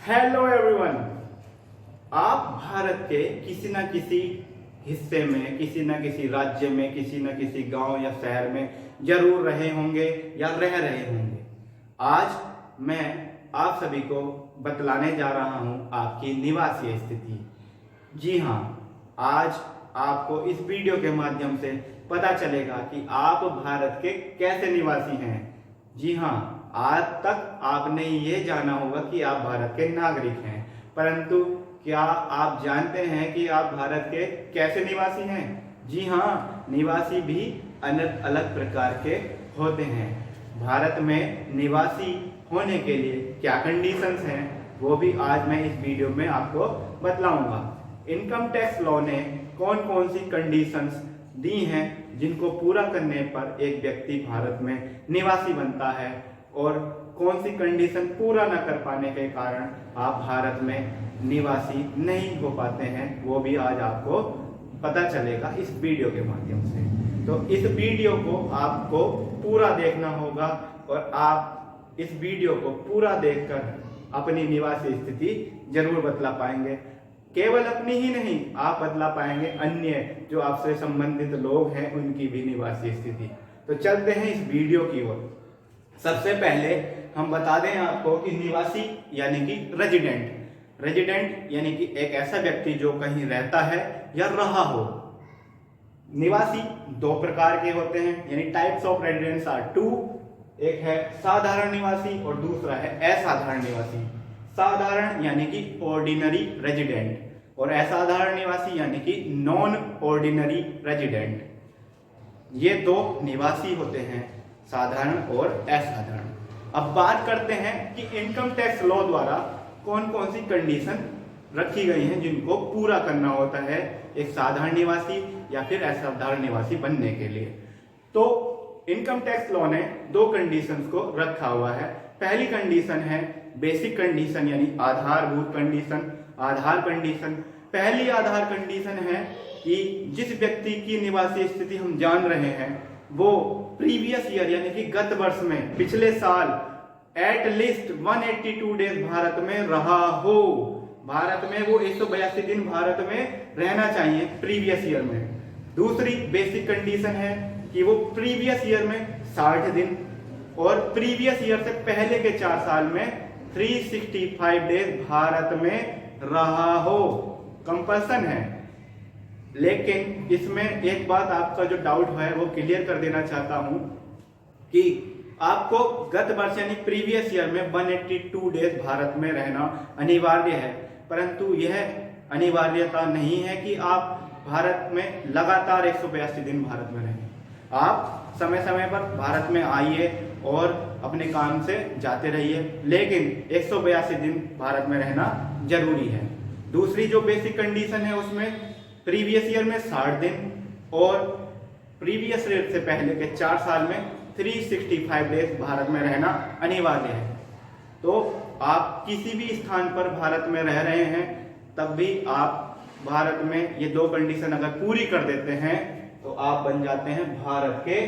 Hello everyone. आप भारत के किसी न किसी हिस्से में, किसी न किसी राज्य में, किसी न किसी गांव या शहर में जरूर रहे होंगे या रह रहे होंगे। आज मैं आप सभी को बतलाने जा रहा हूं आपकी निवासीय स्थिति। जी हां, आज आपको इस वीडियो के माध्यम से पता चलेगा कि आप भारत के कैसे निवासी हैं। जी हां, आज तक आपने ये जाना होगा कि आप भारत के नागरिक हैं, परंतु क्या आप जानते हैं कि आप भारत के कैसे निवासी हैं? जी हाँ, निवासी भी अलग अलग प्रकार के होते हैं। भारत में निवासी होने के लिए क्या कंडीशंस हैं, वो भी आज मैं इस वीडियो में आपको बतलाऊंगा। इनकम टैक्स लॉ ने कौन कौन सी कंडीशंस दी हैं जिनको पूरा करने पर एक व्यक्ति भारत में निवासी बनता है, और कौन सी कंडीशन पूरा न कर पाने के कारण आप भारत में निवासी नहीं हो पाते हैं, वो भी आज आपको पता चलेगा इस वीडियो के माध्यम से। तो इस वीडियो को आपको पूरा देखना होगा और आप इस वीडियो को पूरा देखकर अपनी निवासी स्थिति जरूर बतला पाएंगे। केवल अपनी ही नहीं, आप बतला पाएंगे अन्य जो आपसे संबंधित लोग हैं उनकी भी निवासी स्थिति। तो चलते हैं इस वीडियो की ओर। सबसे पहले हम बता दें आपको कि निवासी यानी कि रेजिडेंट यानी कि एक ऐसा व्यक्ति जो कहीं रहता है या रहा हो। निवासी दो प्रकार के होते हैं, यानी types of residents are two. एक है साधारण निवासी और दूसरा है असाधारण निवासी। साधारण यानी कि ऑर्डिनरी रेजिडेंट और असाधारण निवासी यानी कि नॉन ऑर्डिनरी रेजिडेंट। ये दो निवासी होते हैं, साधारण और असाधारण। अब बात करते हैं कि इनकम टैक्स लॉ द्वारा कौन कौन सी कंडीशन रखी गई हैं जिनको पूरा करना होता है एक साधारण निवासी या फिर असाधारण निवासी बनने के लिए। तो इनकम टैक्स लॉ ने दो कंडीशंस को रखा हुआ है। पहली कंडीशन है बेसिक कंडीशन यानी आधारभूत कंडीशन, आधार कंडीशन। पहली आधार कंडीशन है कि जिस व्यक्ति की निवासी स्थिति हम जान रहे हैं वो प्रीवियस ईयर यानी कि गत वर्ष में, पिछले साल एट लीस्ट 182 डेज भारत में रहा हो। भारत में वो 182 दिन भारत में रहना चाहिए प्रीवियस ईयर में। दूसरी बेसिक कंडीशन है कि वो प्रीवियस ईयर में 60 दिन और प्रीवियस ईयर से पहले के 4 साल में 365 डेज भारत में रहा हो। कंपल्सन है। लेकिन इसमें एक बात आपका जो डाउट है वो क्लियर कर देना चाहता हूं कि आपको गत वर्ष यानी प्रीवियस ईयर में 182 डेज भारत में रहना अनिवार्य है, परंतु यह अनिवार्यता नहीं है कि आप भारत में लगातार 182 दिन भारत में रहें। आप समय समय पर भारत में आइए और अपने काम से जाते रहिए, लेकिन 182 दिन भारत में रहना जरूरी है। दूसरी जो बेसिक कंडीशन है उसमें प्रीवियस ईयर में 60 दिन और प्रीवियस ईयर से पहले के 4 साल में 365 डेज भारत में रहना अनिवार्य है। तो आप किसी भी स्थान पर भारत में रह रहे हैं तब भी आप भारत में ये दो कंडीशन अगर पूरी कर देते हैं तो आप बन जाते हैं भारत के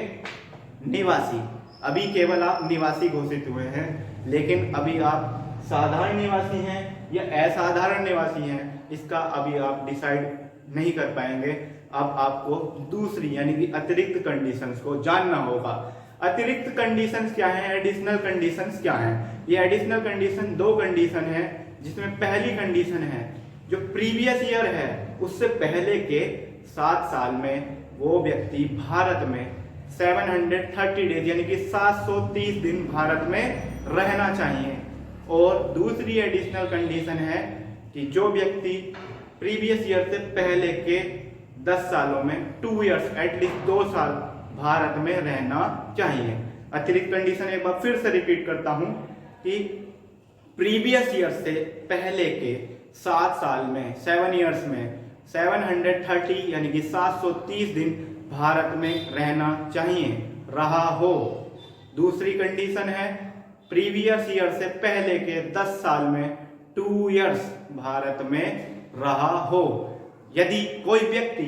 निवासी। अभी केवल आप निवासी घोषित हुए हैं, लेकिन अभी आप साधारण निवासी हैं या असाधारण निवासी हैं, इसका अभी आप डिसाइड नहीं कर पाएंगे। अब आपको दूसरी यानी कि अतिरिक्त कंडीशंस को जानना होगा। अतिरिक्त कंडीशंस क्या हैं, एडिशनल कंडीशंस क्या हैं? ये एडिशनल कंडीशन दो कंडीशन है, जिसमें पहली कंडीशन है जो प्रीवियस ईयर है उससे पहले के 7 साल में वो व्यक्ति भारत में 730 डेज यानी कि 730 दिन भारत में रहना चाहिए। और दूसरी एडिशनल कंडीशन है कि जो व्यक्ति प्रीवियस ईयर से पहले के 10 सालों में 2 इयर्स एटलीस्ट 2 साल भारत में रहना चाहिए। अतिरिक्त कंडीशन एक बार फिर से रिपीट करता हूं कि प्रीवियस ईयर से पहले के 7 साल में 7 इयर्स में 730 यानी कि 730 दिन भारत में रहना चाहिए, रहा हो। दूसरी कंडीशन है प्रीवियस ईयर से पहले के 10 साल में 2 इयर्स भारत में रहा हो। यदि कोई व्यक्ति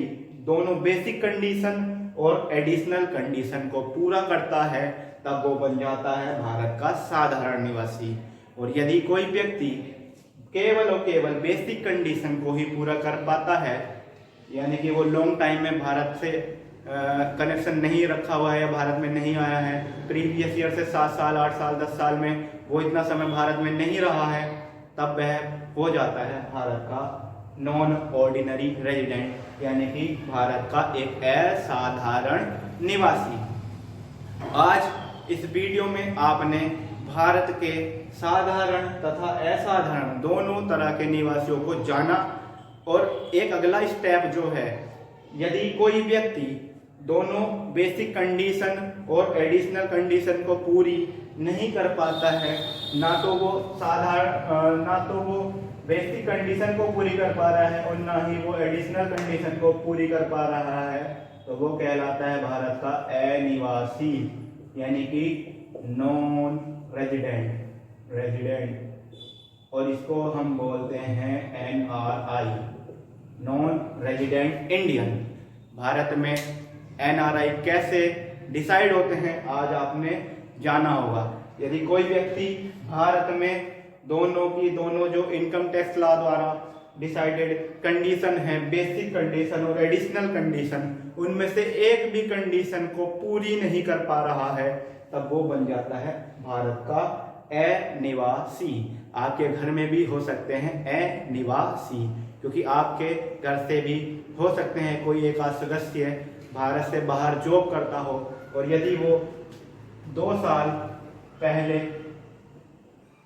दोनों बेसिक कंडीशन और एडिशनल कंडीशन को पूरा करता है तब वो बन जाता है भारत का साधारण निवासी। और यदि कोई व्यक्ति केवल और केवल बेसिक कंडीशन को ही पूरा कर पाता है, यानी कि वो लॉन्ग टाइम में भारत से कनेक्शन नहीं रखा हुआ है या भारत में नहीं आया है, प्रीवियस ईयर से 7 साल 8 साल 10 साल में वो इतना समय भारत में नहीं रहा है, तब वह हो जाता है भारत का नॉन ऑर्डिनरी रेजिडेंट, यानी कि भारत का एक असाधारण निवासी। आज इस वीडियो में आपने भारत के साधारण तथा असाधारण दोनों तरह के निवासियों को जाना, और एक अगला स्टेप जो है, यदि कोई व्यक्ति दोनों बेसिक कंडीशन और एडिशनल कंडीशन को पूरी नहीं कर पाता है, ना तो वो बेसिक कंडीशन को पूरी कर पा रहा है और ना ही वो एडिशनल कंडीशन को पूरी कर पा रहा है, तो वो कहलाता है भारत का अनिवासी, यानी कि नॉन रेजिडेंट, और इसको हम बोलते हैं NRI, non resident Indian. Bharat में NRI कैसे डिसाइड होते हैं आज आपने जाना होगा। यदि कोई व्यक्ति भारत में दोनों जो इनकम टैक्स लॉ द्वारा डिसाइडेड कंडीशन है, बेसिक कंडीशन और एडिशनल कंडीशन, उनमें से एक भी कंडीशन को पूरी नहीं कर पा रहा है, तब वो बन जाता है भारत का अनिवासी। आपके घर में भी हो सकते हैं अनिवासी, क्योंकि आपके घर से भी हो सकते हैं कोई एक आध सदस्य भारत से बाहर जॉब करता हो, और यदि वो 2 साल पहले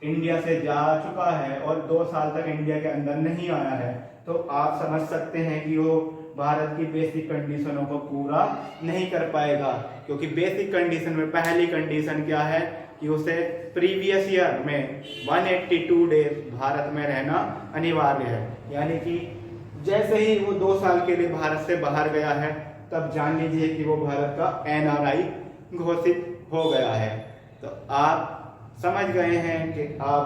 इंडिया से जा चुका है और 2 साल तक इंडिया के अंदर नहीं आया है, तो आप समझ सकते हैं कि वो भारत की बेसिक कंडीशनों को पूरा नहीं कर पाएगा, क्योंकि बेसिक कंडीशन में पहली कंडीशन क्या है कि उसे प्रीवियस ईयर में 182 डेज भारत में रहना अनिवार्य है। यानी कि जैसे ही वो 2 साल के लिए भारत से बाहर गया है, तब जान लीजिए कि वो भारत का NRI घोषित हो गया है। तो आप समझ गए हैं कि आप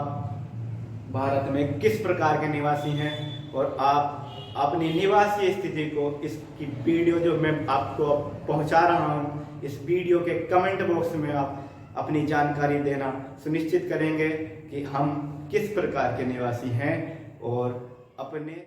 भारत में किस प्रकार के निवासी हैं, और आप अपनी निवासी स्थिति को, इसकी वीडियो जो मैं आपको पहुंचा रहा हूं, इस वीडियो के कमेंट बॉक्स में आप अपनी जानकारी देना सुनिश्चित करेंगे कि हम किस प्रकार के निवासी हैं, और अपने